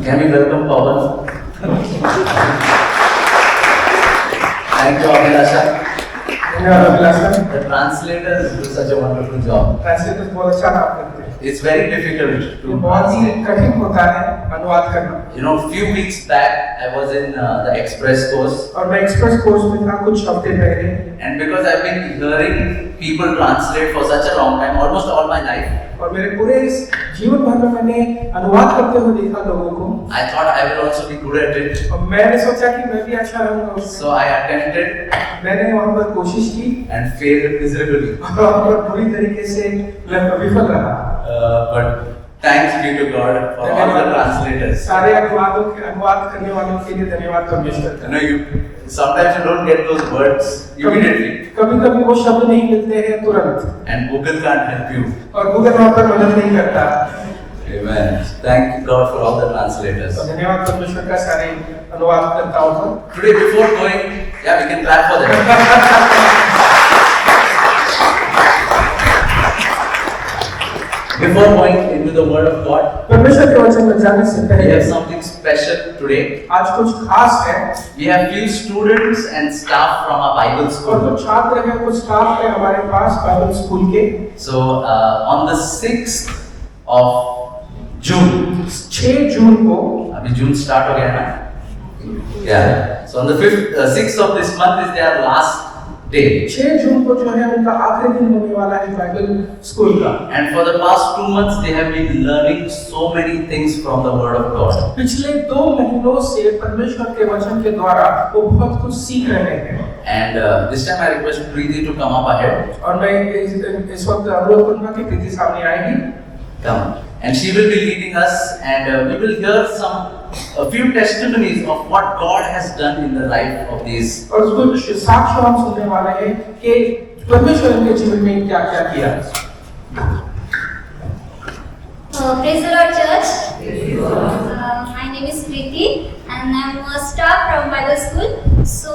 Can we welcome Pawan? Thank you, Abhilasha. The translators do such a wonderful job. Translator बहुत अच्छा काम करते हैं। It's very difficult ये to बहुत ही translate. कठिन होता है अनुवाद करना। You know, few weeks back I was in the express course, और मैं एक्सप्रेस कोर्स में था कुछ हफ्ते पहले, and because I've been hearing people translate for such a long time, almost all my life, और मेरे पूरे इस जीवन भर में मैंने अनुवाद करते हुए देखा लोगों को, I thought I will also be good at it. और मैंने सोचा कि मैं भी अच्छा रहूंगा उसमें। So I attempted मैंने वहाँ पर कोशिश की and failed miserably. और वहाँ पर बुरी तरीके से मैं विफल रहा। But thanks be to God for all the translators. सारे अनुवाद करने वालों के लिए धन्यवाद परमेश्वर का। You know, sometimes you don't get those words immediately, कभी-कभी वो शब्द नहीं मिलते हैं तुरंत, and Google can't help you. और गूगल वहाँ पर मदद नहीं करता। Amen. Thank God for all the translators. तो धन्यवाद परमेश्वर का सारे अनुवादकर्ताओं को। Today, before going, yeah, we can clap for them. Before going into the Word of God, परमेश्वर के वचन में जाने से we पहले have something special today. आज कुछ खास है, We have few students and staff from our Bible और school. कुछ छात्र हैं, कुछ स्टाफ है हमारे पास बाइबल स्कूल के। So, on the 6th of June, 6 जून को अभी जून स्टार्ट हो गया ना? Yeah. So on the 6th of this month is their last day. 6 जून को जो है उनका आखिरी दिन होने वाला है बाइबल स्कूल का। And for the past 2 months they have been learning so many things from the Word of God. पिछले 2 महीनों से परमेश्वर के वचन के द्वारा वो बहुत कुछ सीख रहे हैं। And this time I request Preeti to come up ahead. और मैं इस वक्त अनुरोध करूंगा कि प्रीति सामने आएगी। Come. And she will be leading us, and we will hear a few testimonies of what God has done in the life of these. और कुछ साक्ष्य हम सुनने वाले हैं कि परमेश्वर के जीवन में क्या-क्या किया। Praise the Lord, Church. My name is Preeti, and I'm a staff from Bible School. So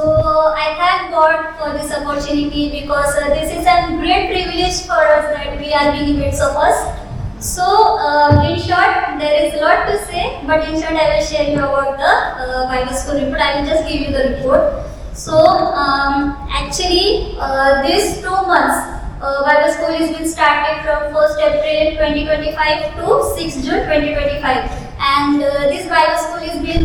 I thank God for this opportunity because this is a great privilege for us that we are being midst of us. So in short, there is a lot to say, but in short, I will share you about the Bible School report. I will just give you the report. So actually, these 2 months. Bible school has been started from 1st April 2025 to 6th June 2025, and this Bible school has been.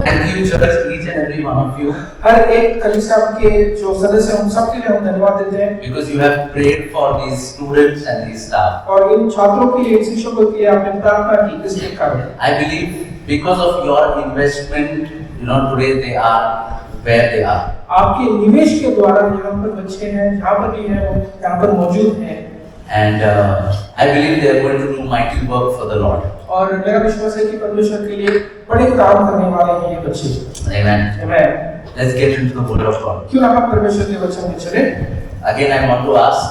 Thank you, church, each and every one of you, हर एक कलीसिया के जो सदस्य हैं उन सबके लिए हम धन्यवाद देते हैं because you have prayed for these students and these staff. और इन छात्रों के लिए, शिक्षकों के लिए आपने प्रार्थना की इसके कारण। I believe because of your investment, today they are where they are. आपके निवेश के द्वारा यहाँ पर बच्चे हैं, जहाँ पर भी हैं वो यहाँ पर मौजूद हैं। And I believe they are going to do mighty work for the Lord. और मेरा विश्वास है कि परमेश्वर के लिए बड़े काम करने वाले हैं ये बच्चे। Amen. आमीन। Let's get into the Word of God. क्यों ना हम परमेश्वर के वचन में चले? Again, I want to ask,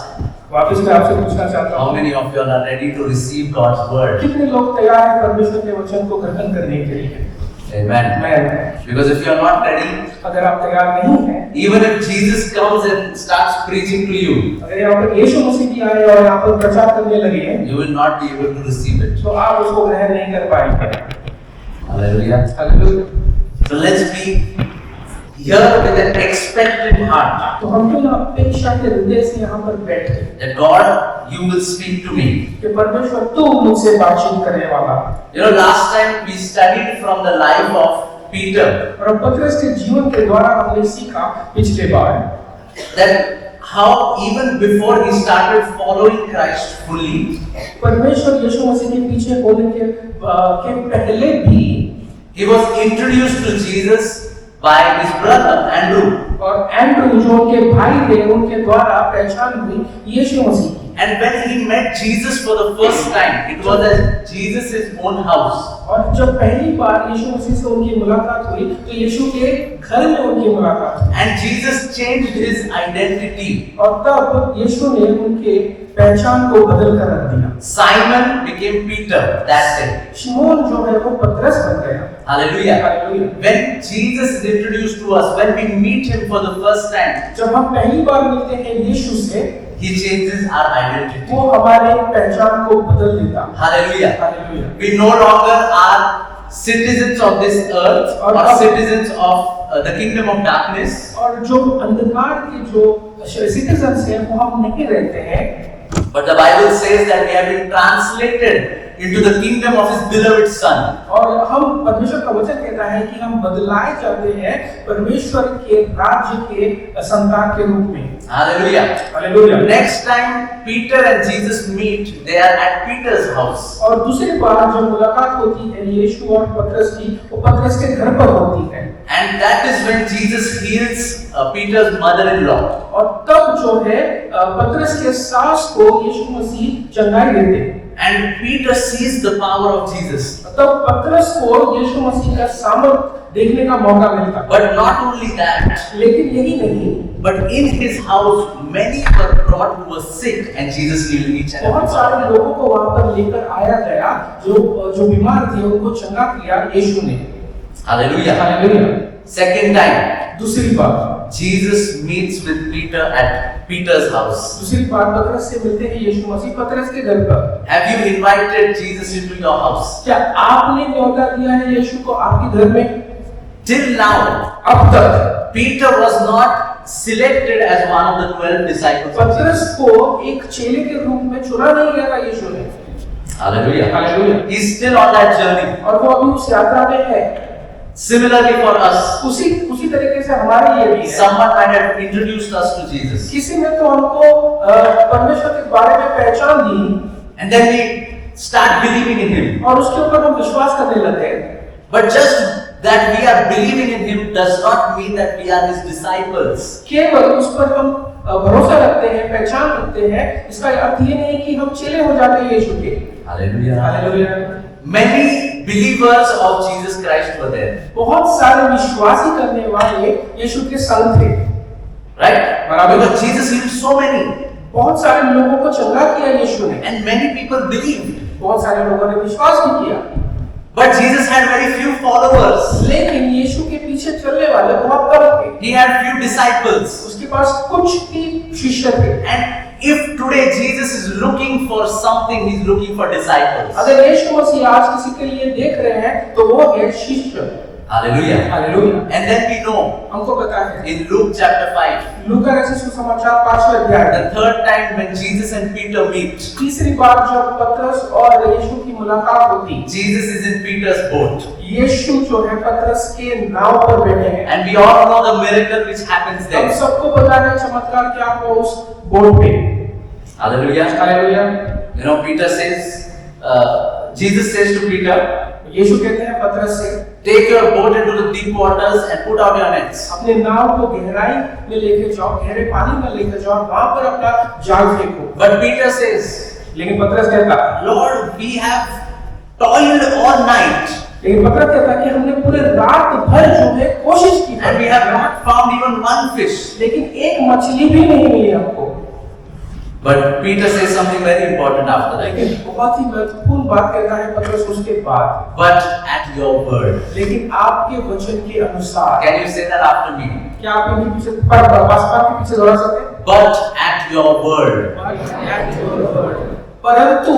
वापस मैं आपसे पूछना चाहता how हूँ, many of you all are ready to receive God's Word? कितने लोग तैयार हैं परमेश्वर के वचन को ग्रहण करने के लिए? Amen. आमीन। Because if you are not ready, अगर आप तैयार नहीं हैं, even if Jesus comes and starts preaching to you, अगर यहाँ पर यीशु मसीह भी आए और यहाँ पर प्रचार करने लगे हैं, you will not be able to receive it. तो आप उसको ग्रहण नहीं कर पाएंगे। Hallelujah. Hallelujah. So let's be here with an expectant heart तो हम क्यों ना अपेक्षा के हृदय से यहाँ पर बैठे that God, you will speak to me. कि परमेश्वर तू मुझसे बातचीत करने वाला। Last time we studied from the life of Peter और पतरस के जीवन के द्वारा हमने सीखा पिछले बार that how even before he started following Christ fully, परमेश्वर यीशु मसीह के पीछे होने के पहले भी he was introduced to Jesus by his brother Andrew. और एंड्रू जो उनके भाई थे उनके द्वारा पहचान हुई यीशु मसीह की। And when he met Jesus for the first time, it was at Jesus' own house. और जब पहली बार यीशु मसीह से उनकी मुलाकात हुई तो यीशु के घर में उनकी मुलाकात हुई। And Jesus changed his identity. और तब यीशु ने उनके पहचान को बदल कर रख दिया। Simon became Peter that day. शिमोन जो है वो पतरस बन गया। Hallelujah. Hallelujah. When Jesus is introduced to us, when we meet him for the first time, जब हम पहली बार मिलते हैं यीशु से, he changes our identity. वो हमारे पहचान को बदल देता। Hallelujah. Hallelujah. We no longer are citizens of this earth or citizens of the kingdom of darkness. और जो अंधकार के जो सिटीजन्स हैं वो हम नहीं रहते हैं, But the Bible says that we have been translated into the kingdom of His beloved Son. और हम परमेश्वर का वचन कहता है कि हम बदलाए जाते हैं परमेश्वर के राज्य के संतान के रूप में। Hallelujah. Hallelujah. Next time Peter and Jesus meet, they are at Peter's house. और दूसरी बार जब मुलाकात होती है यीशु और पतरस की, वो पतरस के घर पर होती है। And that is when Jesus heals Peter's mother-in-law. और तब जो है पतरस के सास को यीशु मसीह चंगाई देते हैं। And Peter sees the power of Jesus. तब पतरस को यीशु मसीह का सामर्थ देखने का मौका मिलता। But not only that, लेकिन यही नहीं, but in his house many were brought who were sick, and Jesus healed each and every बहुत one. सारे लोगों को वहां पर लेकर आया गया जो बीमार थे उनको चंगा किया यीशु ने। Hallelujah. हालेलुया। Second time, दूसरी बार Jesus meets with Peter at Peter's house. दूसरी बार पतरस से मिलते हैं यीशु मसीह पतरस के घर पर। Have you invited Jesus into your house? क्या आपने न्योता दिया है यीशु को आपके घर में? Till now, अब तक Peter was not selected as one of the 12 disciples of पतरस Jesus. को एक चेले के रूप में चुना नहीं गया था यीशु ने। Hallelujah. Hallelujah. He's still on that journey. और वो अभी उस यात्रा में है। Similarly for us, उसी तरीके से हमारे लिए भी है। someone might have introduced us to Jesus. किसी ने तो हमको परमेश्वर के बारे में पहचान दी And then we start believing in Him. और उसके ऊपर हम विश्वास करने लगे। But just that we are believing in Him does not mean that we are His disciples. केवल उस पर हम भरोसा रखते हैं, पहचान रखते हैं, इसका अर्थ ये नहीं कि हम चेले हो जाते हैं यीशु के। Hallelujah. Hallelujah. Many believers of Jesus Christ were there. बहुत सारे विश्वासी करने वाले यीशु के संग थे। Right? Because Jesus healed so many. बहुत सारे लोगों को चंगा किया यीशु ने। And many people believed. बहुत सारे लोगों ने विश्वास भी किया। But Jesus had very few followers. लेकिन यीशु के पीछे चलने वाले बहुत कम थे। He had few disciples. उसके पास कुछ ही शिष्य थे। And if today Jesus is looking for something, He's looking for disciples. अगर यीशु मसीह आज किसी के लिए देख रहे हैं तो वो है शिष्य। Hallelujah. Hallelujah. And then we know हमको पता है in Luke chapter 5, लूका रचित सुसमाचार 5वें अध्याय the third time when Jesus and Peter meet, तीसरी बार जब पतरस और यीशु की मुलाकात होती, Jesus is in Peter's boat. यीशु जो है पतरस के नाव पर बैठे हैं। And we all know the miracle which happens हम there. सबको पता है चमत्कार क्या हुआ उस बोट पे। Hallelujah. Hallelujah. You know, Peter says, Jesus says to Peter, यीशु कहते हैं पतरस से, take your boat into the deep waters and put out your nets. अपने नाव को गहराई में लेके जाओ, गहरे पानी में लेके जाओ, वहां पर अपना जाल फेंको। But Peter says, लेकिन पतरस कहता, Lord, we have toiled all night लेकिन पतरस कहता कि हमने पूरे रात भर जो है कोशिश की and we have not found even one fish. लेकिन एक मछली भी नहीं मिली हमको। But Peter says something very important after that. लेकिन बहुत ही महत्वपूर्ण बात कहता है पतरस उसके बाद, But at your word. लेकिन आपके वचन के अनुसार। Can you say that after me? क्या आप इनके पीछे पासपास के पीछे दोहरा सकते हैं? But at your word. परंतु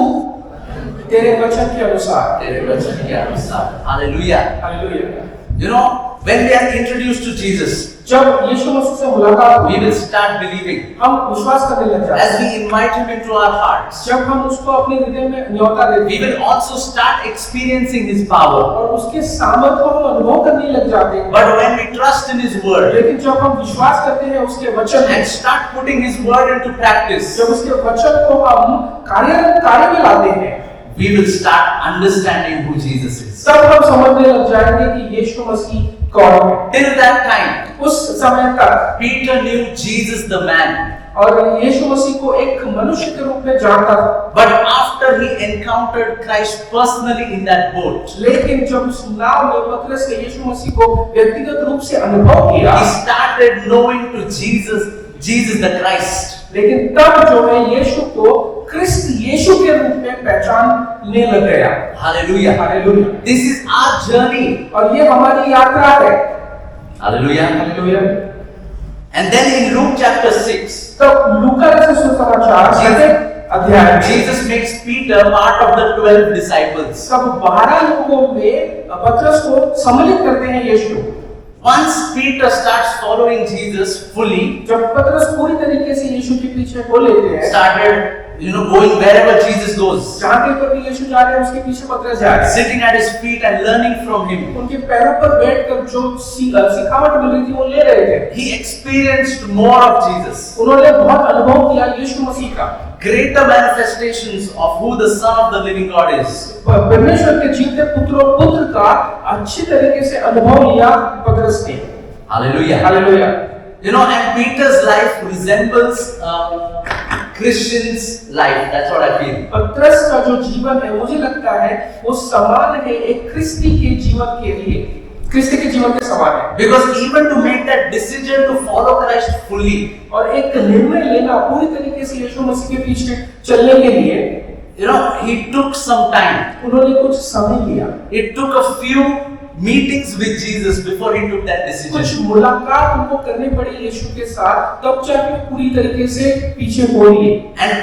तेरे वचन के अनुसार। तेरे वचन के अनुसार. Hallelujah. Hallelujah. You know, when we are introduced to Jesus, जब यीशु मसीह से मुलाकात we हुई, will start believing. हम विश्वास करने लग जाते As हैं। we invite Him into our hearts, जब हम उसको अपने हृदय में न्योता देते we हैं will also start experiencing His power. और उसके सामर्थ को हम अनुभव करने लग जाते हैं। But when we trust in His word लेकिन जब हम विश्वास करते हैं उसके वचन में, and start putting His word into practice, जब उसके वचन को हम कार्य में लाते हैं, we will start understanding who Jesus is. तब हम समझने लग जाएंगे कि यीशु मसीह कौन है। Till that time, उस समय तक Peter knew Jesus the man. और यीशु मसीह को एक मनुष्य के रूप में जानता था। But after he encountered Christ personally in that boat, लेकिन जब उस नाव में पतरस ने यीशु मसीह को व्यक्तिगत रूप से अनुभव किया, he started knowing to Jesus the Christ. लेकिन तब जो है यीशु को क्रिस्त यीशु के रूप में पहचानने लग गया। Hallelujah. Hallelujah. This is our journey. और ये हमारी यात्रा है। Hallelujah. Hallelujah. And then in Luke chapter 6, तब लूका रचित सुसमाचार 6वें अध्याय में Jesus makes Peter part of the 12 disciples. सब 12 लोगों में पतरस को सम्मिलित करते हैं यीशु। Once Peter starts following Jesus fully, जब पतरस पूरी तरीके से यीशु के पीछे हो लेते हैं, started going wherever Jesus goes, जहाँ कहीं पर भी यीशु जा रहे हैं उसके पीछे पतरस जा रहे हैं। sitting at his feet and learning from him. उनके पैरों पर बैठकर जो सिखावट मिल रही थी वो ले रहे थे। He experienced more of Jesus. उन्होंने बहुत अनुभव किया यीशु मसीह का। Greater manifestations of who the Son of the living God is. परमेश्वर के जीवते पुत्र का अच्छी तरीके से अनुभव लिया पतरस ने। Hallelujah. Hallelujah. And Peter's life resembles Christian's life. That's what I feel. पतरस का जो जीवन है मुझे लगता है वो समान है एक क्रिस्ती के जीवन के लिए, क्रिस्ती के जीवन के समान है। Because even to make that decision to follow Christ fully, और एक निर्णय लेना पूरी तरीके से यीशु मसीह के पीछे चलने के लिए, he took some time. उन्होंने कुछ समय लिया। It took a few meetings with Jesus before he took that decision. कुछ मुलाकात उनको करनी पड़ी यीशु के साथ, तब जाके पूरी तरीके से पीछे हो लिए। And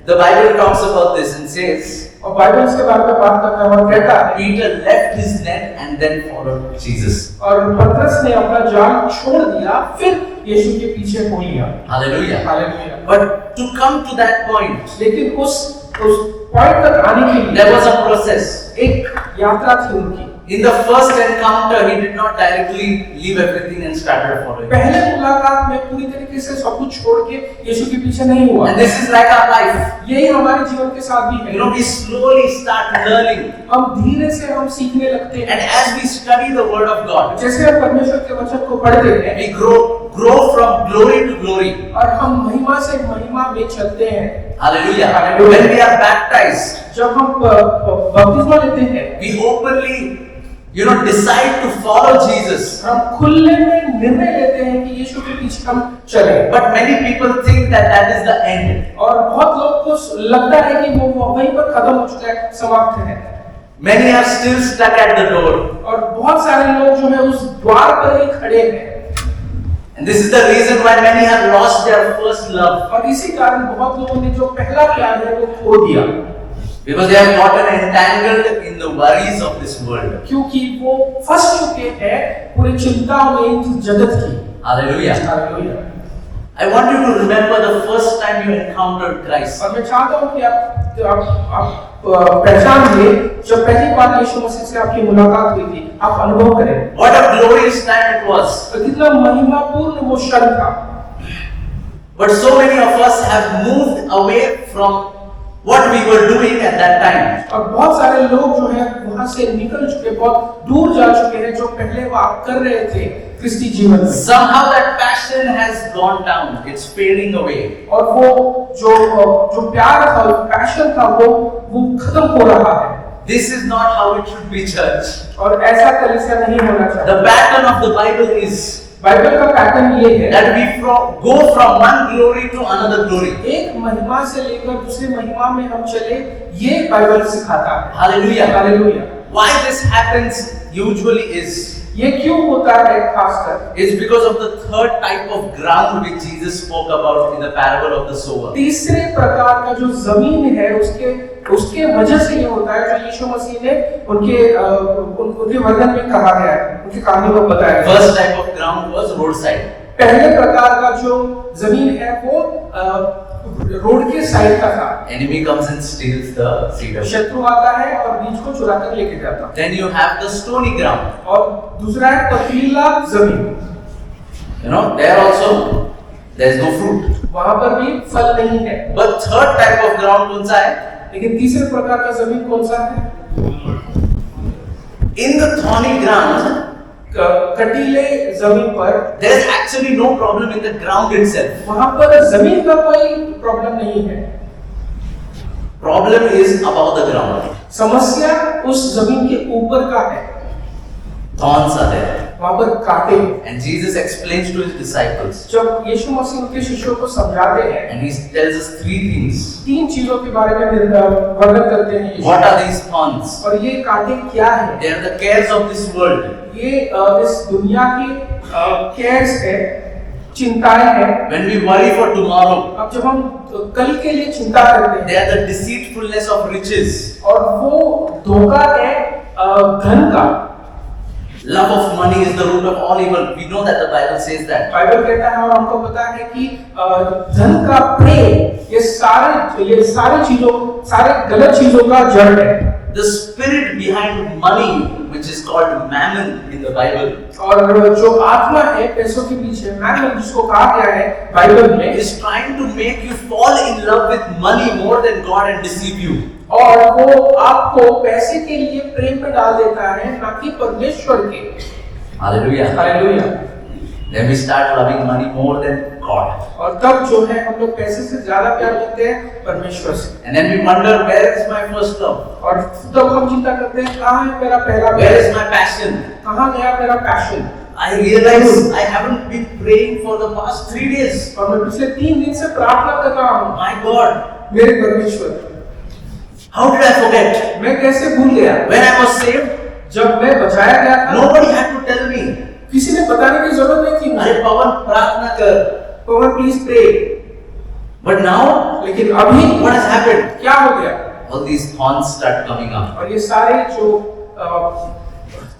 the Bible talks about this and says, और बाइबल के बारे में बात करता है और कहता है, Peter left his net and then followed Jesus. और पतरस ने अपना जाल छोड़ दिया, फिर यीशु के पीछे हो लिया। Hallelujah. Hallelujah. But to come to that point, लेकिन उस पॉइंट तक आने के लिए there was a process. एक यात्रा थी उनकी। In the first encounter, he did not directly leave everything and started following. पहले मुलाकात में पूरी तरीके से सब कुछ छोड़ के यीशु के पीछे नहीं हुआ। And this is like our life. यही हमारे जीवन के साथ भी है। We slowly start learning. हम धीरे से हम सीखने लगते हैं। And as we study the Word of God, जैसे हम परमेश्वर के वचन को पढ़ते हैं, we grow from glory to glory. और हम महिमा से महिमा में चलते हैं। Hallelujah. Hallelujah. When we are baptized, जब हम बपतिस्मा लेते हैं, we openly, decide to follow Jesus. हम खुले में निर्णय लेते हैं कि यीशु के पीछे हम चलें। But many people think that is the end. और बहुत लोग को लगता है कि वो वहीं पर खत्म हो चुका है, समाप्त है। Many are still stuck at the door. और बहुत सारे लोग जो है उस द्वार पर ही खड़े हैं। And this is the reason why many have lost their first love. और इसी कारण बहुत लोगों ने जो पहला प्यार है वो खो दिया। Because they have gotten entangled in the worries of this world. क्योंकि वो फंस चुके हैं पूरी चिंताओं में इस जगत की। Hallelujah. Hallelujah. I want you to remember the first time you encountered Christ. और मैं चाहता हूँ कि आप पहचान ले जब पहली बार यीशु मसीह से आपकी मुलाकात हुई थी, आप अनुभव करें। What a glorious time it was. कितना महिमापूर्ण वो क्षण था। But so many of us have moved away from what we were doing at that time. और बहुत सारे लोग जो है वहां से निकल चुके, बहुत दूर जा चुके हैं जो पहले वो आप कर रहे थे क्रिस्ती जीवन में। Somehow that passion has gone down. It's fading away. और वो जो प्यार था, पैशन था, वो खत्म हो रहा है। This is not how it should be, church. और ऐसा कलीसिया नहीं होना चाहिए। The pattern of the Bible is Bible का पैटर्न ये है that we go from one glory to another glory. एक महिमा से लेकर दूसरी महिमा में हम चले, ये बाइबल सिखाता है। Hallelujah. Hallelujah. Why this happens usually is ये क्यों होता है खासकर? is because of the third type of ground which Jesus spoke about in the parable of the sower. तीसरे प्रकार का जो जमीन है उसके वजह से ये होता है जो यीशु मसीह ने उनके वर्णन में कहा गया है, उनकी कहानी में बताया गया है। First type of ground was roadside. पहले प्रकार का जो जमीन है वो रोड के साइड का था। Enemy comes and steals the seed. शत्रु आता है और बीज को चुरा कर लेके जाता है। Then you have the stony ground. और दूसरा है पथरीला जमीन। There also there is no fruit. वहां पर भी फल नहीं है। But third type of ground कौन सा है? लेकिन तीसरे प्रकार का जमीन कौन सा है? In the thorny ground, कटीले जमीन पर there is actually no problem in the ground itself. वहां पर जमीन का कोई प्रॉब्लम नहीं है। Problem is above the ground. समस्या उस जमीन के ऊपर का है। Thorns are there. वहां पर कांटे। And Jesus explains to his disciples. जब यीशु मसीह उनके शिष्यों को समझाते हैं, And he tells us three things. तीन चीजों के बारे में वर्णन करते हैं यीशु। What are these thorns? और ये कांटे क्या है? They are the cares of this world. ये इस दुनिया की केयर्स है, चिंताएं हैं। When we worry for tomorrow, अब जब हम कल के लिए चिंता करते हैं, they are the deceitfulness of riches. और वो धोखा है धन का। Love of money is the root of all evil. We know that the Bible says that. Bible कहता है और हमको पता है कि धन का प्रेम ये सारे गलत चीजों का जड़ है। The spirit behind money, which is called mammon in the Bible, और जो आत्मा है पैसों के पीछे मैमन जिसको कहा गया है बाइबल में, is trying to make you fall in love with money more than God and deceive you. और वो आपको पैसे के लिए प्रेम में डाल देता है ना कि परमेश्वर के। Hallelujah. Hallelujah. Then we start loving money more than God. और तब जो है हम लोग पैसे से ज्यादा प्यार करते हैं परमेश्वर से। And then we wonder, where is my first love? और तब हम चिंता करते हैं कहाँ है मेरा पहला Where प्यार, is my passion? कहाँ गया मेरा passion. I realize I haven't been praying for the past 3 days. और मैं पिछले 3 दिन से प्रार्थना कर रहा हूँ, My God, मेरे परमेश्वर how did I forget? मैं कैसे भूल गया। When I was saved, जब मैं बचाया गया था nobody had to tell me, किसी ने बताने की जरूरत नहीं थी मुझे, अरे पवन प्रार्थना कर. पवन प्लीज प्रे। But now, लेकिन अभी what has happened? क्या हो गया, All these thorns start coming up. और ये सारे जो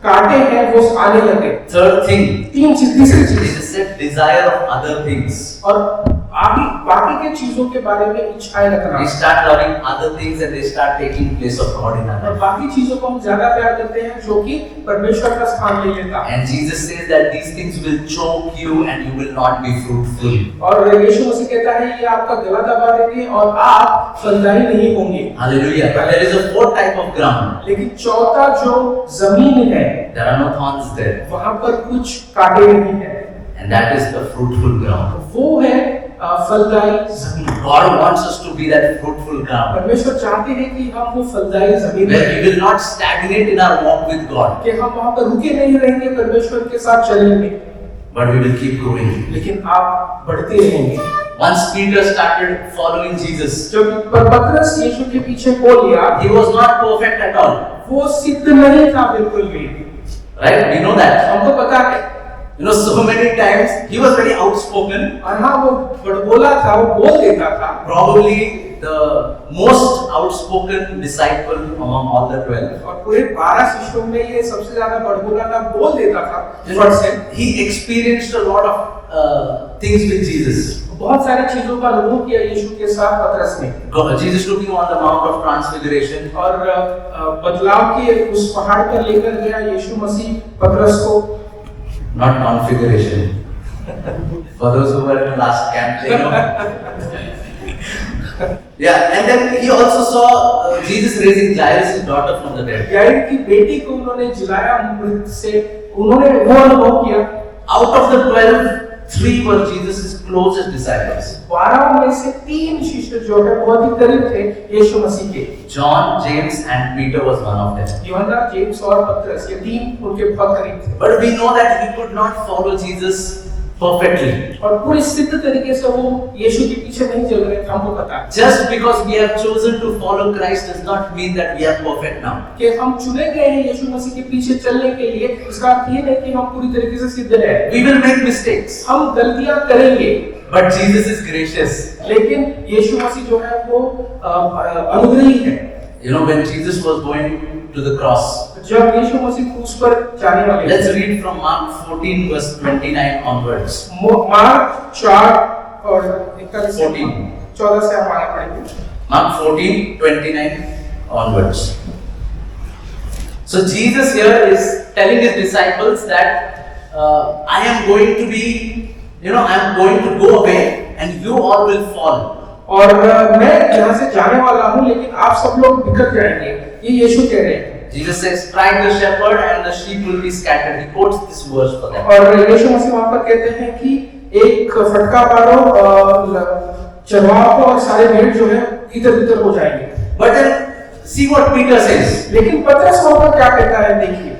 कांटे हैं वो आने लगे। Third thing, तीसरी चीज Jesus said, desire of other things. और आगे बाकी के चीजों के बारे में इच्छाएं रखना। We start loving other things and they start taking place of God in our और life. बाकी चीजों को हम ज्यादा प्यार करते हैं जो कि परमेश्वर का स्थान ले लेता है। And Jesus says that these things will choke you and you will not be fruitful. और यीशु मसीह कहता है ये आपका गला दबा देंगे और आप फलदायी नहीं होंगे। Hallelujah. But there is a fourth type of ground. लेकिन चौथा जो जमीन है There are no thorns there. वहां पर कुछ कांटे नहीं है, And that is the fruitful ground. वो है फलदायी जमीन। God wants us to be that fruitful ground. परमेश्वर चाहते हैं कि हम वो फलदायी जमीन Where we will not stagnate in our walk with God. कि हम वहां पर रुके नहीं रहेंगे परमेश्वर के साथ चलने में, But we will keep growing. लेकिन आप बढ़ते रहेंगे। Once Peter started following Jesus, जब पतरस यीशु के पीछे हो लिया, he was not perfect at all. वो सिद्ध नहीं था बिल्कुल भी। Right? We know that. हमको पता है। You know, so many times he was very outspoken. और हाँ वो बड़बोला था, वो बोल देता था। Probably the most outspoken disciple among all the 12. और पूरे 12 शिष्यों में ये सबसे ज्यादा बड़बोला था, बोल देता था। First He experienced a lot of things with Jesus. बहुत सारी चीजों का अनुभव किया यीशु के साथ पतरस ने। Jesus took him on the Mount of Transfiguration. और बदलाव के उस पहाड़ पर लेकर गया यीशु मसीह पतरस को। Not configuration. For those who were in the last camp, they know. Yeah, and then he also saw Jesus raising Jairus' daughter from the dead. याईर की बेटी को उन्होंने जिलाया मृत से, उन्होंने वो अनुभव किया। Out of the 12, 3 were Jesus' closest disciples. 12 में से 3 शिष्य जो है बहुत ही करीब थे यीशु मसीह के। John, James, and Peter was one of them. यूहन्ना, जेम्स और पतरस ये 3 उनके बहुत करीब थे। But we know that he could not follow Jesus perfectly. और पूरी सिद्ध तरीके से वो यीशु के पीछे नहीं चल रहे थे, हमको पता है। Just because we have chosen to follow Christ does not mean that we are perfect now. कि हम चुने गए हैं यीशु मसीह के पीछे चलने के लिए, इसका अर्थ ये नहीं कि हम पूरी तरीके से सिद्ध हैं। We will make mistakes. हम गलतियां करेंगे, But Jesus is gracious. लेकिन यीशु मसीह जो है वो अनुग्रही है। You know, when Jesus was going to the cross, जब यीशु मसीह क्रूस पर जाने वाले let's read from Mark 14 verse 29 onwards. Mark 4 और 14 14 से हम आगे पढ़ेंगे। Mark 14, 29 onwards. So Jesus here is telling his disciples that I am going to be, I am going to go away and you all will fall. और मैं यहाँ से जाने वाला हूँ लेकिन आप सब लोग बिखर जाएंगे, ये यीशु कह रहे हैं। Jesus says, strike the shepherd and the sheep will be scattered. He quotes this verse for them. और यीशु मसीह वहाँ पर कहते हैं कि एक फटका मारो चरवाहा को और सारे भेड़ जो है इधर-उधर हो जाएंगे। But then see what Peter says. लेकिन पतरस वहाँ पर क्या कहता है देखिए।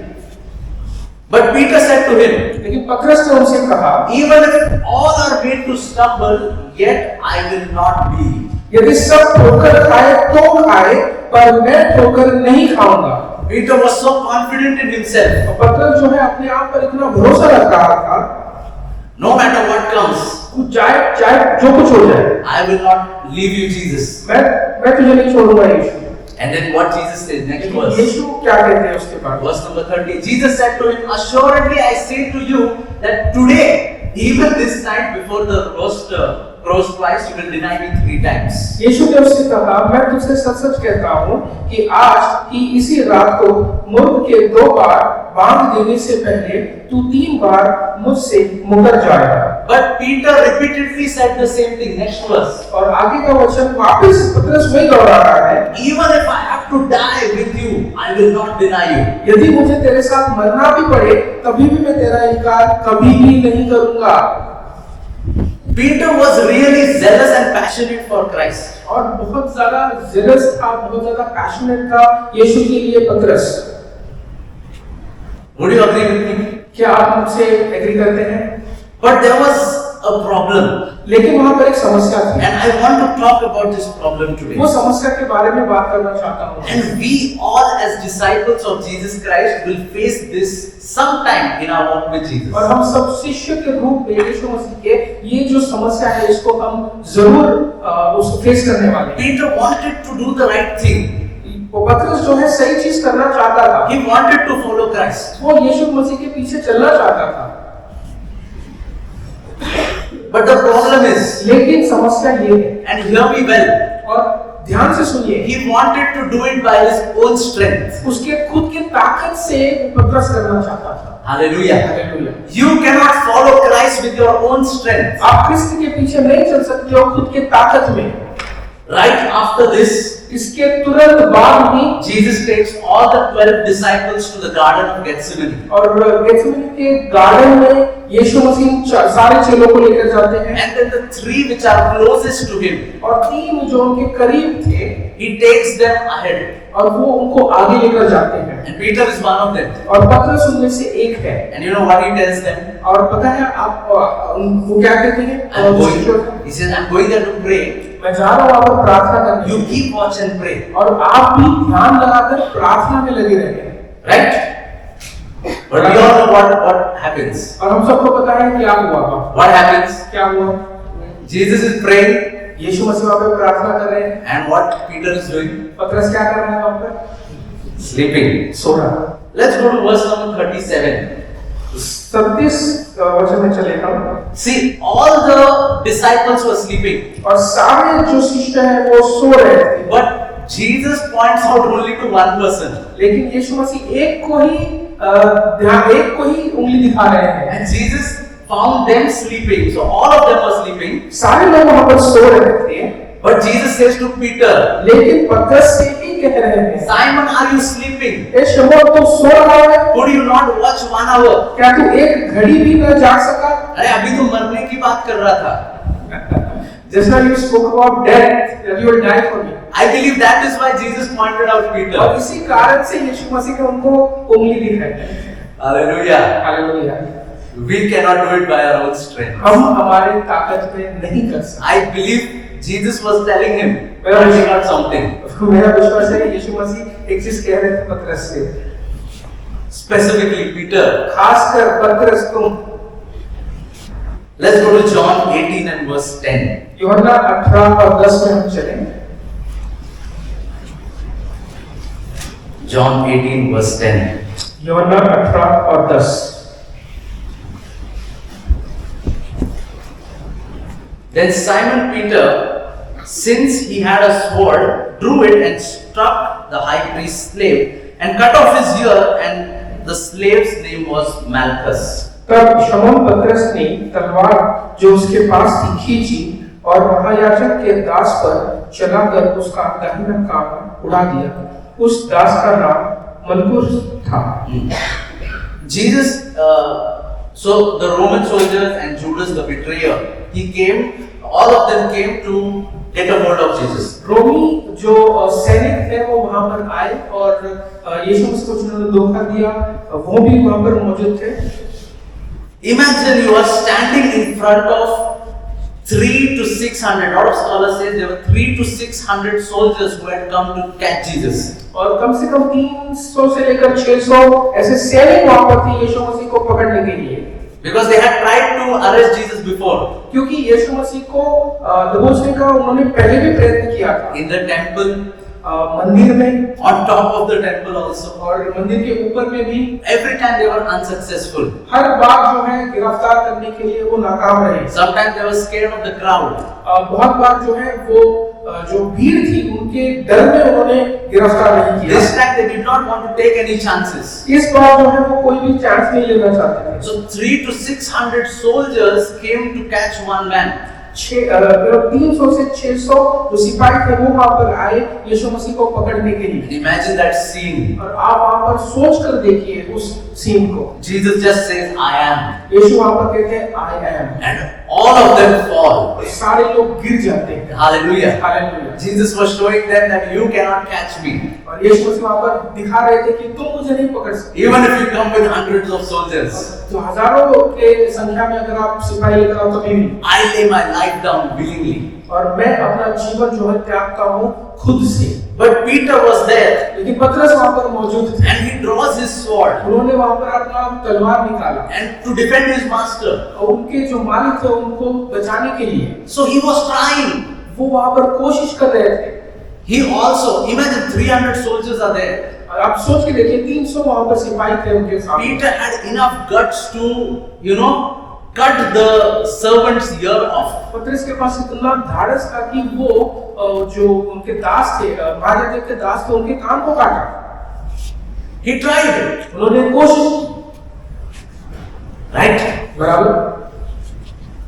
But Peter said to him, लेकिन पतरस ने उनसे कहा, even if all are made to stumble, yet I will not be. यदि सब ठोकर खाए तो खाए, पर मैं ठोकर नहीं खाऊंगा। Peter was so confident in himself. और पतरस जो है अपने आप पर इतना भरोसा रख रहा था, No matter what comes, कुछ चाहे जो कुछ हो जाए, I will not leave you, Jesus. मैं तुझे नहीं छोड़ूंगा यीशु। And then what Jesus says, next लेकिन verse. यीशु क्या कहते हैं उसके बाद? Verse number 30. Jesus said to him, assuredly I say to you that today, even this night before the rooster crows twice, you will deny me 3 times. यीशु ने उससे कहा, मैं तुझसे सच-सच कहता हूँ कि आज ही इसी रात को मुर्ग के 2 बार बांग देने से पहले तू 3 बार मुझसे मुकर जाएगा। But Peter repeatedly said the same thing. Next verse. और आगे का वचन वापस पतरस वही दोहरा रहा है, Even if I have to die with you, I will not deny you. यदि मुझे तेरे साथ मरना भी पड़े तभी भी मैं तेरा इनकार कभी भी नहीं करूंगा। Peter was really zealous and passionate for Christ. और बहुत ज्यादा जेलस था, बहुत ज्यादा पैशनेट था यीशु के लिए पतरस। Would you agree with me? क्या आप मुझसे एग्री करते हैं? But there was a problem. लेकिन वहां पर एक समस्या थी, And I want to talk about this problem today. वो समस्या के बारे में बात करना चाहता हूँ। And we all as disciples of Jesus Christ will face this sometime in our walk with Jesus. और हम सब शिष्य के रूप में यीशु मसीह के ये जो समस्या है इसको हम जरूर उसको फेस करने वाले हैं। Peter wanted to do the right thing. वो पतरस जो है सही चीज करना चाहता था, He wanted to follow Christ. वो यीशु मसीह के पीछे चलना चाहता था। But the problem is, लेकिन समस्या ये है, and hear me well, और ध्यान से सुनिए, he wanted to do it by his own strength. उसके खुद की ताकत से वो पतरस करना चाहता था। Hallelujah. Hallelujah. You cannot follow Christ with your own strength. आप कृष्ण के पीछे नहीं चल सकते हो खुद की ताकत में। Right after this, इसके तुरंत बाद ही Jesus takes all the 12 disciples to the Garden of Gethsemane. और गेत्सेमनी के गार्डन में यीशु मसीह सारे चेलों को लेकर जाते हैं, And then the 3 which are closest to him, और 3 जो उनके करीब थे he takes them ahead. और वो उनको आगे लेकर जाते हैं, And Peter is one of them. और पतरस उनमें से एक है। And you know what he tells them? और पता है आप वो क्या कहते हैं? He says, I'm going there to pray. मैं जा रहा हूँ वहाँ पर प्रार्थना करने, You keep watch and pray. और आप भी ध्यान लगाकर प्रार्थना में लगे रहे। Right? But we all know what happens. और हम सबको पता है क्या हुआ। What happens? क्या हुआ? Jesus is praying. यीशु मसीह वहाँ पे प्रार्थना कर रहे हैं, And what Peter is doing? पतरस क्या कर रहा है वहाँ पर? Sleeping. सो रहा है। Let's go to verse number 37. 37 वचन में चले हम। See, all the disciples were sleeping. और सारे जो शिष्य हैं वो सो रहे थे, But Jesus points out only to one person. लेकिन यीशु मसीह एक को ही उंगली दिखा रहे हैं। And Jesus found them sleeping. So all of them were sleeping. सारे लोग वहाँ पर सो रहे थे, But Jesus says to Peter, लेकिन पतरस से ही कह रहे हैं, Simon, are you sleeping? ए शमौन तू सो रहा है? Could you not watch 1 hour? क्या तू एक घड़ी भी न जाग सका? अरे अभी तो मरने की बात कर रहा था. Just now you spoke about death, that you will die for me. I believe that is why Jesus pointed out और Peter. इसी कारण से यीशु मसीह ने उनको उंगली दिखाई। Hallelujah. Hallelujah. We cannot do it by our own strength. हम हमारी ताकत में नहीं कर सकते। I believe Jesus was telling him, Well, pointing out something. मेरा विश्वास है कि यीशु मसीह एक चीज कह रहे थे पतरस से, Specifically Peter. खासकर पतरस तुम। Let's go to John 18 and verse 10. यूहन्ना 18 और 10 में हम चलें। John 18 verse 10. यूहन्ना 18 और 10। Then Simon Peter, since he had a sword, drew it and struck the high priest's slave and cut off his ear, and the slave's name was Malchus. तब शमौन पतरस ने तलवार जो उसके पास थी खींची और महायाजक के दास पर चलाकर उसका दाहिना कान उड़ा दिया। उस दास का नाम मलकुस था। Jesus, so the Roman soldiers and Judas the betrayer, he came, all of them came to get a hold of Jesus. रोमी जो सैनिक थे वो वहां पर आए और यीशु मसीह को जिन्होंने धोखा दिया वो भी वहां पर मौजूद थे। Imagine you are standing in front of 300 to 600. A lot of scholars say there were 300 to 600 soldiers who had come to catch Jesus. और कम से कम 300 से लेकर 600 ऐसे सैनिक वहां पर थे यीशु मसीह को पकड़ने के लिए। Because they had tried to arrest Jesus before. क्योंकि यीशु मसीह को दबोचने का उन्होंने पहले भी प्रयत्न किया था। In the temple, मंदिर में on top of the temple also. और मंदिर के ऊपर में भी Every time they were unsuccessful. हर बार जो है गिरफ्तार करने के लिए वो नाकाम रहे। Sometimes they were scared of the crowd. बहुत बार जो है वो जो भीड़ थी उनके डर में उन्होंने गिरफ्तार नहीं किया। This time they did not want to take any chances. इस बार जो है वो कोई भी चांस नहीं लेना चाहते थे। So 300 to 600 soldiers came to catch one man. 300 से 600 जो सिपाही थे वो वहाँ पर आए यीशु मसीह को पकड़ने के लिए। Imagine that scene. और आप वहाँ पर सोच कर देखिए उस सीन को। Jesus just says, I am. यीशु वहाँ पर कहते हैं I am, And all of them fall. और सारे लोग गिर जाते हैं। Hallelujah. Hallelujah. Jesus was showing them that you cannot catch me. और यीशु मसीह वहाँ पर दिखा रहे थे कि तुम मुझे नहीं पकड़ सकते। Even if you come with hundreds of soldiers. तो हजारों के संख्या में अगर आप सिपाही लेकर आओ तभी भी। I lay my life down willingly. और मैं अपना जीवन जो है त्यागता हूँ खुद से। But Peter was there. लेकिन पतरस वहाँ पर मौजूद थे। And he draws his sword. उन्होंने वहाँ पर अपना तलवार निकाला। And to defend his master. और उनके जो मालिक थे उनको बचाने के लिए। So he was trying. वो वहाँ पर कोशिश कर रहे थे। He also, imagine 300 soldiers are there. और आप सोच के देखिए 300 वहाँ पर सिपाही थे उनके साथ। Peter had enough guts to, cut the servant's ear off. पतरस के पास इतना धाड़स था कि वो जो उनके दास थे, महायाजक के दास थे, उनके कान को काटा। He tried it. उन्होंने कोशिश की। Right? बराबर।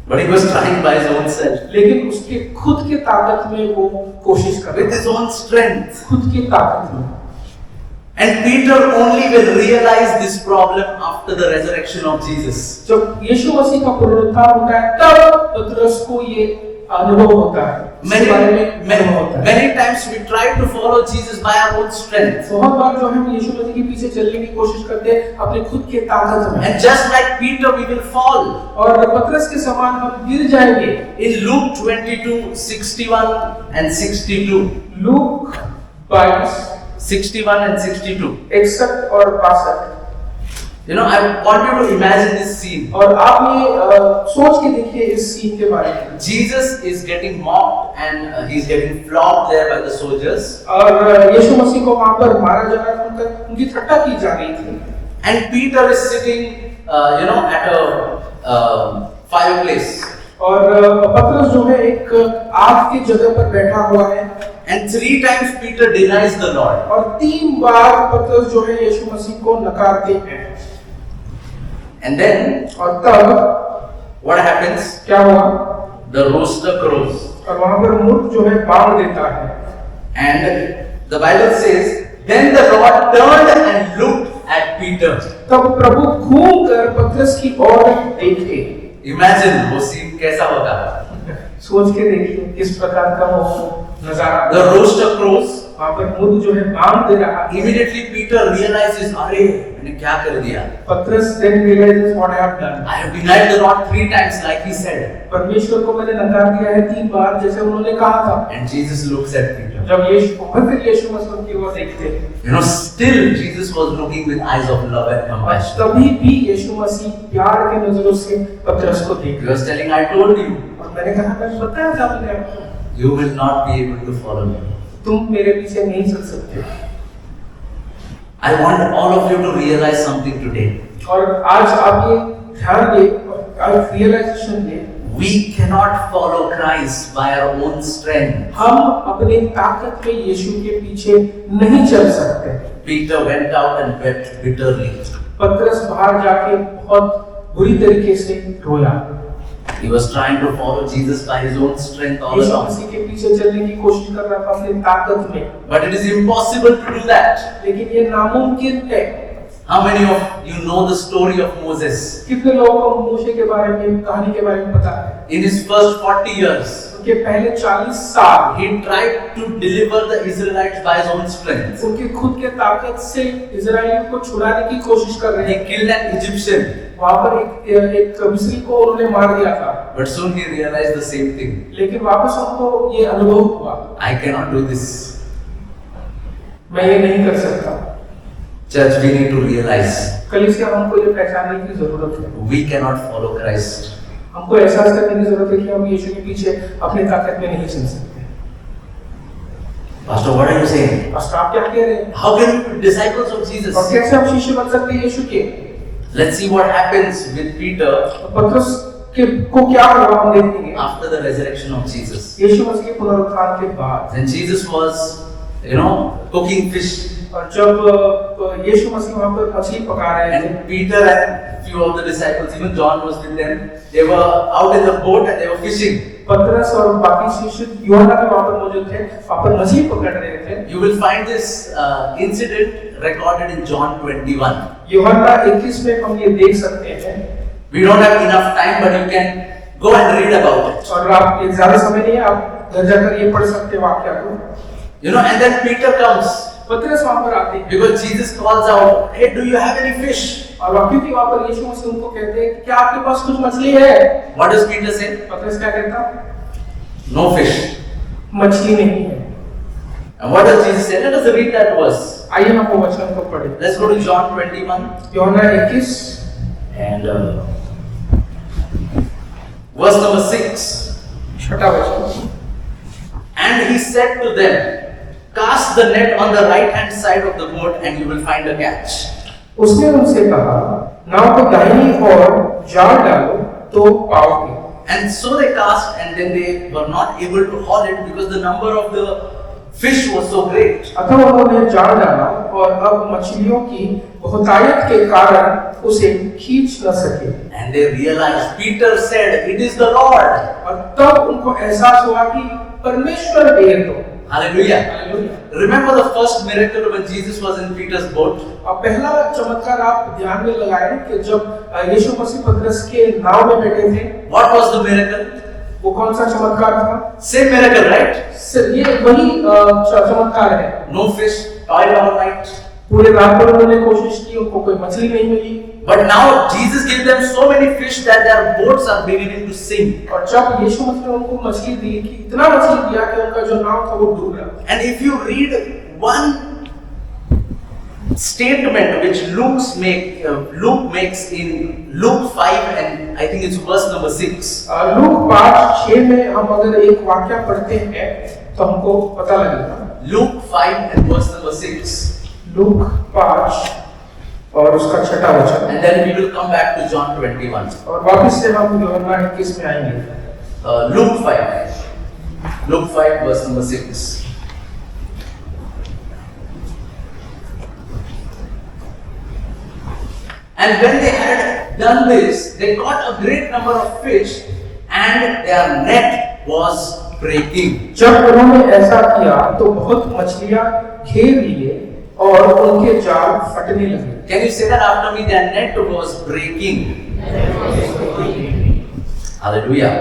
But he was trying by his own self. लेकिन उसके खुद के ताकत में वो कोशिश कर With रहे थे। his own strength. खुद की ताकत में। And Peter only will realize this problem after the resurrection of Jesus. जब यीशु मसीह का पुनरुत्थान होता है तब पतरस को ये अनुभव होता है। इसके बारे में अनुभव होता है। Many times we try to follow Jesus by our own strength. बहुत बार जो हम यीशु मसीह के पीछे चलने की कोशिश करते हैं अपने खुद के ताकत में। And just like Peter, we will fall. और पतरस के समान हम गिर जाएंगे। In Luke 22:61 and 62. Look 22 61 and 62. 61 और 62। I want you to imagine this scene. और आप ये सोच के देखिए इस सीन के बारे में। Jesus is getting mocked and he's getting flogged there by the soldiers. और यीशु मसीह को वहाँ पर मारा जा रहा था, उनकी ठट्टा की जा रही थी। And Peter is sitting, at a fireplace. और पतरस जो है एक आग की जगह पर बैठा हुआ है। And 3 times Peter denies the Lord. और 3 बार पतरस जो है यीशु मसीह को नकारते हैं। And then और तब what happens? क्या हुआ? The rooster crows. और वहाँ पर मुर्ग जो है बांग देता है। And the Bible says, then the Lord turned and looked at Peter. तब प्रभु घूमकर पतरस की ओर देखे। Imagine वो scene कैसा होगा? सोच के देखिए किस प्रकार का वो नजारा। The rooster crows. वहाँ पर मुर्ग जो है बांग दे रहा है। Immediately Peter realizes, अरे मैंने क्या कर दिया? पतरस then realizes what I have done. I have denied the Lord 3 times, like he said. परमेश्वर को मैंने नकार दिया है 3 बार जैसे उन्होंने कहा था। And Jesus looks at Peter. जब फिर यीशु मसीह की ओर देखते हैं। Still Jesus was looking with eyes of love and compassion. तभी भी यीशु मसीह प्यार के नजरों से पतरस को देख He was telling, I told you, और मैंने कहा मैं बताया था मैंने आपको you will not be able to follow me. तुम मेरे पीछे नहीं चल सकते। I want all of you to realize something today. और आज आप ये ध्यान दें और आप रियलाइजेशन लें। We cannot follow Christ by our own strength. हम अपने ताकत में यीशु के पीछे नहीं चल सकते। Peter went out and wept bitterly. पतरस बाहर जाके बहुत बुरी तरीके से रोया। He was trying to follow Jesus by his own strength all Yeshu along. मसीह के पीछे चलने की कोशिश कर रहा था अपनी ताकत में। But it is impossible to do that. लेकिन ये नामुमकिन है। How many of you know the story of Moses? कितने लोगों को मूसे के बारे में कहानी के बारे में पता है? In his first 40 years, उनके पहले 40 साल he tried to deliver the Israelites by his own strength. उनके खुद के ताकत से इजराइलियों को छुड़ाने की कोशिश कर रहे He हैं। killed an Egyptian, वहाँ पर एक मिस्री को उन्होंने मार दिया था। but soon he realized the same thing. लेकिन वापस उनको ये अनुभव हुआ, I cannot do this. मैं ये नहीं कर सकता। Church, we need to realize कलीसिया हमको ये पहचानने की जरूरत है। we cannot follow Christ. हमको एहसास करने की जरूरत है कि हम यीशु के पीछे अपनी ताकत में नहीं चल सकते। Pastor, what are you saying? Pastor आप क्या कह रहे हैं? How can we be disciples of Jesus? और कैसे हम शिष्य बन सकते हैं यीशु के? Let's see what happens with Peter पतरस को क्या हुआ हम देखेंगे after the resurrection of Jesus. यीशु मसीह के पुनरुत्थान के बाद। When Jesus was, cooking fish, और जब यीशु मसीह वहाँ पर मछली पका रहे थे, and Peter and few of the disciples, even John was with them, they were out in the boat and they were fishing. पतरस और बाकी शिष्य यूहन्ना भी वहाँ पर मौजूद थे, वहाँ पर मछली पकड़ रहे थे। You will find this incident recorded in John 21. यूहन्ना 21 में हम ये देख सकते हैं। We don't have enough time, but you can go and read about it. और आप ये ज़्यादा समय नहीं है, आप घर जाकर ये पढ़ सकते हैं वाक्य को। And then Peter comes पतरस वहाँ पर आते हैं because Jesus calls out, "Hey, do you have any fish?" और क्योंकि वहाँ पर यीशु मसीह उनको कहते हैं कि क्या आपके पास कुछ मछली है? What does Peter say? पतरस क्या कहता? No fish. मछली नहीं है। And what does Jesus say? Let us read that verse. आइए हम वो वचन को पढ़ें। Let's go to John 21 यूहन्ना 21 and verse number 6. छठा वचन। And he said to them, "Cast the net on the right hand side of the boat and you will find a catch." उसने उनसे कहा, नाव को दाहिनी ओर जाल डालो तो पाओगे। And so they cast, and then they were not able to haul it because the number of the fish was so great. अतः उन्होंने जाल डाला और अब मछलियों की बहुतायत के कारण उसे खींच न सके। And they realized, Peter said, "It is the Lord." और तब उनको एहसास हुआ कि परमेश्वर है तो। Hallelujah. Hallelujah. Remember the first miracle when Jesus was in Peter's boat? और पहला चमत्कार आप ध्यान में लगाएं कि जब यीशु मसीह पतरस के नाव में बैठे थे, What was the miracle? वो कौन सा चमत्कार था? Same miracle, right? ये वही चमत्कार है। No fish, toiled all night. पूरे रात भर उन्होंने कोशिश की, उनको कोई मछली नहीं मिली। But now Jesus gave them so many fish that their boats are beginning to sink. और जब यीशु मसीह ने उनको मछली दी कि इतना मछली दिया कि उनका जो नाव था वो डूब रहा। And if you read one statement which Luke makes in Luke 5 and I think it's verse number 6. Look 5:6 में हम अगर एक वाक्य पढ़ते हैं तो हमको पता लगेगा। Luke 5 and verse number 6. Look 5 और उसका छठा वचन। And then we will come back to John 21. और वापस से हम यूहन्ना 21 में आएंगे। Luke 5. Luke 5 verse number 6. And when they had done this, they caught a great number of fish, and their net was breaking. जब उन्होंने ऐसा किया तो बहुत मछलियां घेर लिए और उनके जाल फटने लगे। Can you say that after me? Their net was breaking. Hallelujah.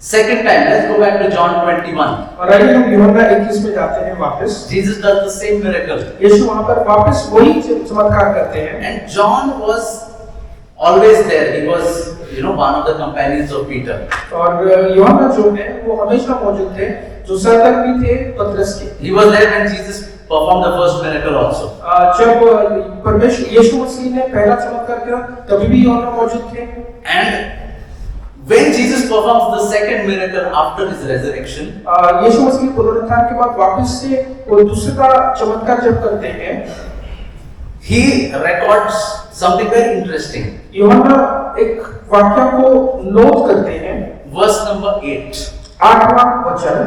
Second time, let's go back to John 21. और आइए हम यूहन्ना 21 में जाते हैं वापस। Jesus does the same miracle. यीशु वहाँ पर वापस वही चमत्कार करते हैं। And John was always there. He was, one of the companions of Peter. और यूहन्ना जो है वो हमेशा मौजूद थे, जो सहकर्मी थे पतरस के। He was there when Jesus performed the first miracle also. जब परमेश्वर यीशु मसीह ने पहला चमत्कार किया तभी भी यूहन्ना मौजूद थे। And when Jesus performs the second miracle after his resurrection, यीशु मसीह पुनरुत्थान के बाद वापस से वो दूसरा चमत्कार जब करते हैं, he records something very interesting. यूहन्ना एक वाक्य को नोट करते हैं। Verse number 8. 8वां वचन।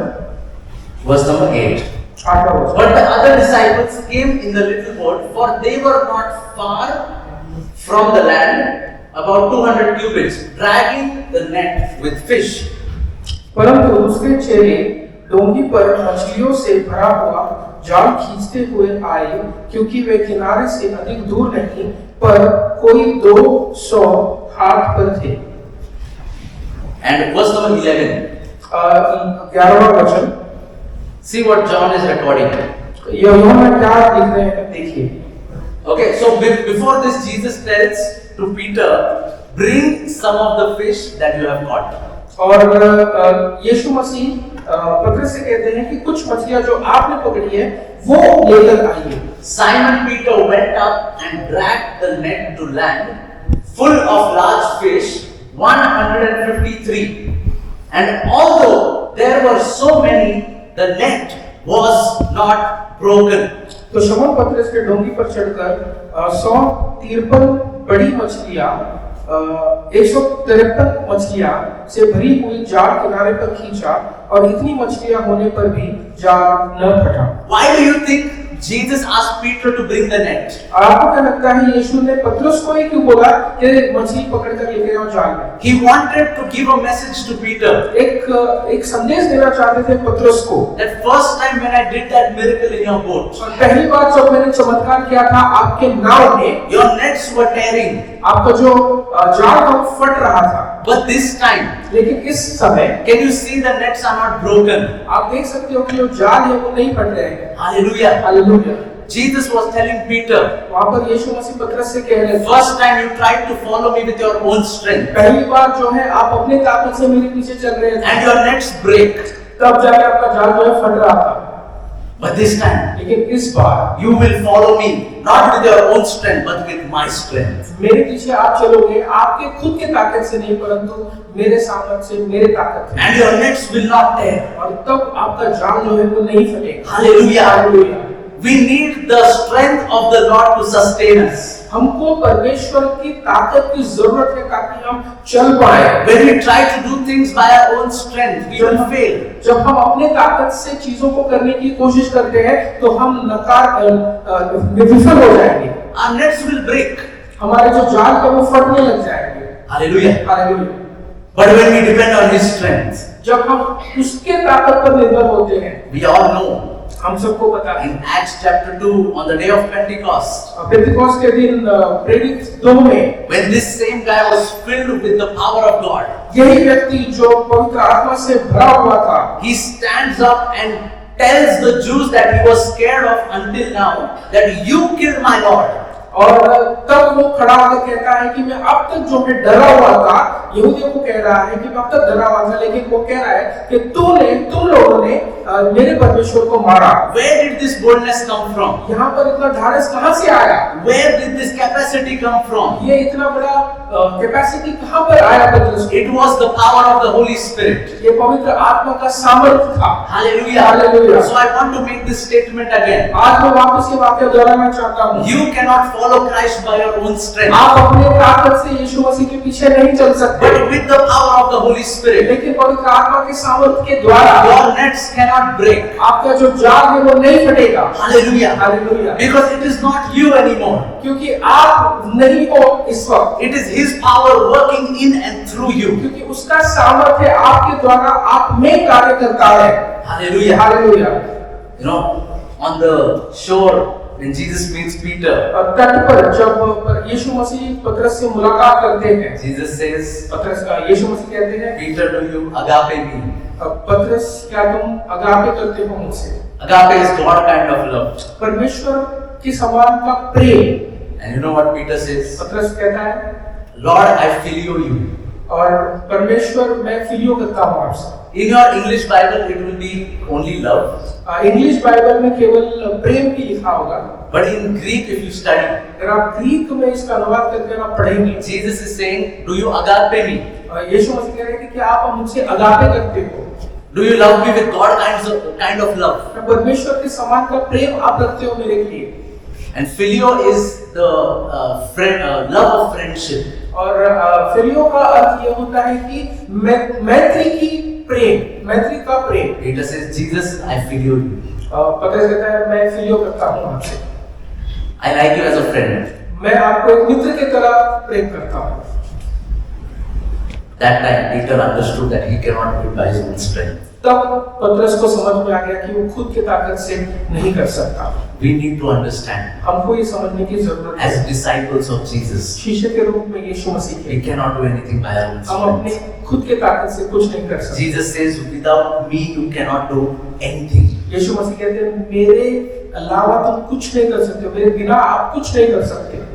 Verse number 8. 8वां वचन। But the other disciples came in the little boat, for they were not far from the land, about 200 cubits, dragging the net with fish. परंतु दूसरे चेले डोंगी पर मछलियों से भरा हुआ जाल खींचते हुए आए, क्योंकि वे किनारे से अधिक दूर नहीं पर कोई 200 हाथ पर थे। And verse number 11. 11वां वचन। See what John is recording. यूहन्ना क्या लिख रहे हैं देखिए। Okay, so before this, Jesus tells to Peter, "Bring some of the fish that you have caught." और यीशु मसीह पतरस से कहते हैं कि कुछ मछलियां जो आपने पकड़ी है वो लेकर आइए। Simon Peter went up and dragged the net to land, full of large fish, 153. And although there were so many, the net was not broken. तो शमौन पतरस के डोंगी पर चढ़कर 153 बड़ी मछलियां 153 मछलियां से भरी हुई जाल किनारे पर खींचा और इतनी मछलियां होने पर भी जाल न फटा। Why do you think Jesus asked Peter to bring the net? आपको क्या लगता है यीशु ने पतरस को ही क्यों बोला कि मछली पकड़ कर लेके आओ जाल में? He wanted to give a message to Peter. एक संदेश देना चाहते थे पतरस को। That first time when I did that miracle in your boat, और पहली बार जब मैंने चमत्कार किया था आपके नाव में, your nets were tearing. आपका जो जाल था वो फट रहा था। But this time, लेकिन इस समय can you see the nets are not broken? आप देख सकते हो कि जो जाल है वो नहीं फट रहे हैं। Hallelujah. Hallelujah. Jesus was telling Peter, वहाँ पर यीशु मसीह पतरस से कह रहे हैं, first time you tried to follow me with your own strength, पहली बार जो है आप अपने ताकत से मेरे पीछे चल रहे थे, and your nets break. तब जाके आपका जाल जो है फट रहा था। But this time, लेकिन इस बार you will follow me, not with your own strength, but with my strength. मेरे पीछे आप चलोगे, आपके खुद के ताकत से नहीं, परंतु मेरे सामर्थ्य से, मेरे ताकत से। And your nets will not tear. और तब आपका जाल जो है वो नहीं फटेगा। Hallelujah. Hallelujah. We need the strength of the Lord to sustain us. हमको परमेश्वर की ताकत की जरूरत है ताकि हम चल पाए। When we try to do things by our own strength, we will fail. जब हम अपने ताकत से चीजों को करने की कोशिश करते हैं तो हम विफल हो जाएंगे। Our nets will break. हमारे जो जाल है वो फटने लग जाएंगे। Hallelujah. Hallelujah. But when we depend on His strength, जब हम उसके ताकत पर निर्भर होते हैं, we all know हम सबको पता है in Acts chapter 2 on the day of Pentecost, पेंतिकोस्त के दिन प्रेरित 2 में when this same guy was filled with the power of God, यही व्यक्ति जो पवित्र आत्मा से भरा हुआ था, he stands up and tells the Jews that he was scared of until now, that you killed my Lord. और तब वो खड़ा होकर कहता है कि मैं अब तक जो है डरा हुआ था, यहूदियों को कह रहा है कि मैं अब तक डरा हुआ था, लेकिन वो कह रहा है कि तुम लोगों ने मेरे परमेश्वर को मारा। Where did this boldness come from? यहाँ पर इतना धारस कहाँ से आया? Where did this capacity come from? ये इतना बड़ा कैपेसिटी कहाँ पर आया पतरस को? It was the power of the Holy Spirit. ये पवित्र आत्मा का सामर्थ्य था। Hallelujah. Hallelujah. So I want to make this statement again. आज मैं वापस ये वाक्य दोहराना चाहता हूँ। You cannot follow Christ by your own strength, आप अपने ताकत से यीशु मसीह के पीछे नहीं चल सकते, but with the power of the Holy Spirit, लेकिन पवित्र आत्मा के सामर्थ्य के द्वारा your nets cannot break. आपका जो जाल है वो नहीं फटेगा। Hallelujah. Hallelujah. Because it is not you anymore. क्योंकि आप नहीं हो इस वक्त, It is His power working in and through you. क्योंकि उसका सामर्थ्य आपके द्वारा आप में कार्य करता है। Hallelujah. Hallelujah. You know, on the shore when Jesus meets Peter, तट पर जब यीशु मसीह पतरस से मुलाकात करते हैं, Jesus says, यीशु मसीह कहते हैं, Peter, do you agape me? पतरस क्या तुम अगापे करते हो मुझसे? Agape is God kind of love. परमेश्वर की समान का प्रेम। And you know what Peter says? पतरस कहता है, Lord, I filio you. और परमेश्वर मैं फिलियो करता हूँ आपसे। In your English Bible, it will be only love. English Bible में केवल प्रेम ही लिखा होगा, But in Greek, if you study, अगर आप ग्रीक में इसका अनुवाद करके आप पढ़ेंगे, Jesus is saying, do you agape me? यीशु मसीह कह रहे हैं कि क्या आप मुझसे अगापे करते हो? Do you love me with God kind of love? परमेश्वर के समान का प्रेम आप रखते हो मेरे लिए। And filio is the love of friendship. और फिलियो का अर्थ ये होता है कि मैत्री की प्रेम, मैत्री का प्रेम। Peter says, Jesus, I filio you. पतरस कहता है मैं फिलियो करता हूँ आपसे। I like you as a friend. मैं आपको एक मित्र की तरह प्रेम करता हूँ। That time, Peter understood that he cannot do it by his own strength. तब पतरस को समझ में आ गया कि वो खुद की ताकत से नहीं कर सकता। We need to understand, हमको ये समझने की जरूरत है, as disciples of Jesus, शिष्य के रूप में यीशु मसीह के, we cannot do anything by our own हम अपने strength. खुद के ताकत से कुछ नहीं कर सकते। Jesus says, without me, you cannot do anything. यीशु मसीह कहते हैं मेरे अलावा तुम कुछ नहीं कर सकते, मेरे बिना आप कुछ नहीं कर सकते।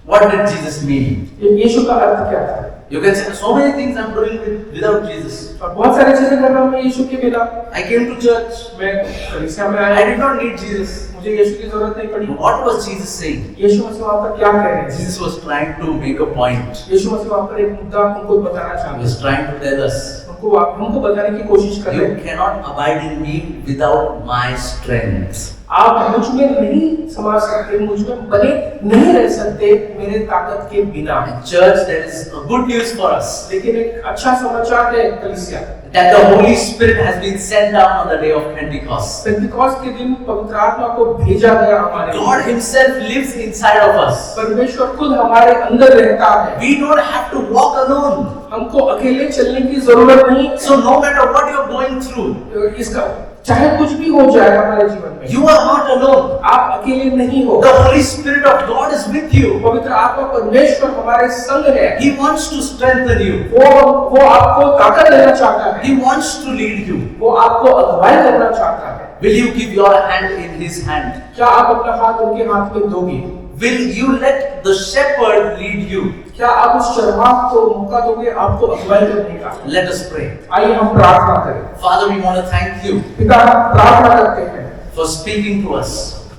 What did Jesus mean? ये यीशु का अर्थ क्या था? You can say, so many things I'm doing without Jesus. और बहुत सारी चीजें कर रहा हूँ मैं यीशु के बिना। I came to church. मैं कलीसिया में I आया, did not need Jesus. मुझे यीशु की जरूरत नहीं पड़ी। What was Jesus saying? यीशु मसीह वहाँ पर क्या कह रहे हैं? Jesus was trying to make a point. यीशु मसीह वहाँ पर एक मुद्दा उनको बताना He चाहते was trying to tell us हैं, हमको बताने की कोशिश कर रहे You हैं cannot abide in me without my strength. आप मुझ में नहीं समा सकते, मुझ में बने नहीं रह सकते मेरे ताकत के बिना। In church, there is a good news for us लेकिन एक अच्छा समाचार है कलीसिया, that the Holy Spirit has been sent down on the day of Pentecost. Pentecost के दिन पवित्र आत्मा को भेजा गया हमारे लिए। God Himself lives inside of us. परमेश्वर खुद हमारे अंदर रहता है। We don't have to walk alone. हमको अकेले चलने की जरूरत नहीं। So no matter what you're going through, इसका चाहे कुछ भी हो जाए हमारे जीवन में, you are not alone. आप अकेले नहीं हो। The Holy Spirit of God is with you. पवित्र आत्मा परमेश्वर हमारे संग है। He wants to strengthen you. वो आपको ताकत देना चाहता है। He wants to lead you. वो आपको अगुवाई करना चाहता है। Will you give your hand in His hand? क्या आप अपना हाथ उनके हाथ में दोगे? Will you let the shepherd lead you? क्या आप उस चरवाह को मौका दोगे आपको अगुवाई करने का? Let us pray. आइए हम प्रार्थना करें। Father, we want to thank you पिता, हम प्रार्थना करते हैं, for speaking to us.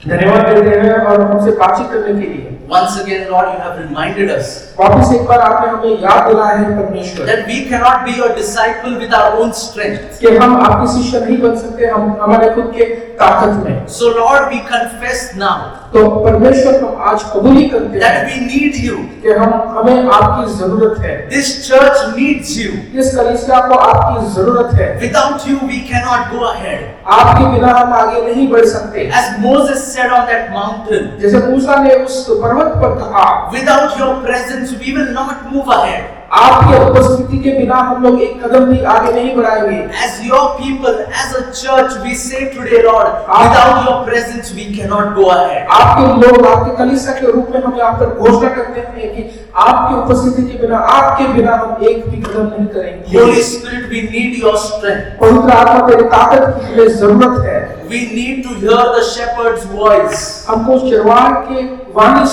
धन्यवाद देते हैं और हमसे बातचीत करने के लिए। Once again, Lord, you have reminded us वापस एक बार आपने हमें याद दिलाया है परमेश्वर that we cannot be your disciple with our own strength. कि हम आपके शिष्य नहीं बन सकते हम हमारे खुद के ताकत में। So, Lord, we confess now तो परमेश्वर हम आज कबूली करते that हैं we need you. कि हमें आपकी जरूरत है। This church needs you. इस कलीसिया को आपकी जरूरत है। Without you, we cannot go ahead. आपके बिना हम आगे नहीं बढ़ सकते। As Moses said on that mountain, जैसे मूसा ने उस पर्वत पर कहा, without your presence, we will not move ahead. आपकी उपस्थिति के बिना हम लोग एक कदम भी आगे नहीं बढ़ाएंगे। As your people, as a church, we say today, Lord, without your presence, we cannot go ahead. आपके लोग आपके कलीसिया के रूप में हम यहाँ पर घोषणा करते हैं कि आपकी उपस्थिति के बिना आपके बिना हम एक भी कदम नहीं करेंगे। Holy Spirit, we need your strength. पवित्र आत्मा तेरी ताकत की हमें जरूरत है। We need to hear the shepherd's voice. हमको चरवाह के वाणी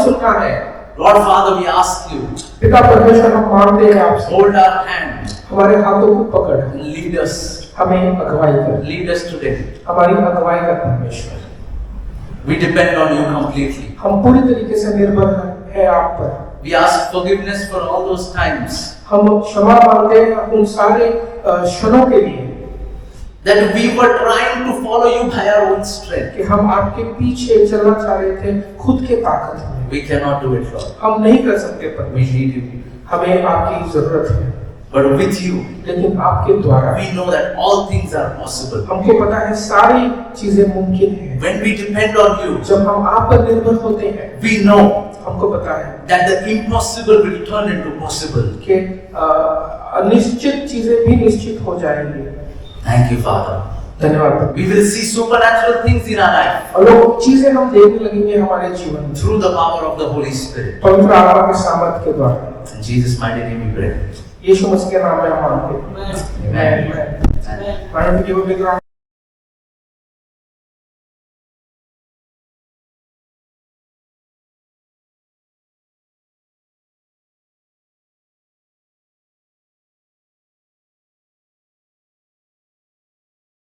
सुनना है। Lord Father, we ask you, पिता परमेश्वर हम मांगते हैं आपसे, hold our hand हमारे हाथों को पकड़ and lead us. हमें अगुवाई कर, Lead us today. हमारी अगुवाई कर परमेश्वर। We depend on you completely. हम पूरी तरीके से निर्भर है आप पर। We ask forgiveness for all those times हम क्षमा मांगते हैं उन सारे क्षणों के लिए that we were trying to follow you by our own strength. कि हम आपके पीछे चलना चाह रहे थे खुद के ताकत में। We cannot do it, Lord. हम नहीं कर सकते पर We need you. हमें आपकी जरूरत है। But with you, लेकिन आपके द्वारा we know that all things are possible. हमको पता है सारी चीजें मुमकिन है। When we depend on you, जब हम आप पर निर्भर होते हैं we know हमको पता है that the impossible will turn into possible. कि अनिश्चित चीजें भी निश्चित हो जाएंगी। Thank you, Father. धन्यवाद। We will see supernatural things in our life और वो चीजें हम देखने लगेंगे हमारे जीवन में through the power of the Holy Spirit. पवित्र आत्मा के सामर्थ्य के द्वारा। In Jesus' mighty name we pray. यीशु मसीह के नाम में हम मांगते हैं। Amen. Why don't you give a big round?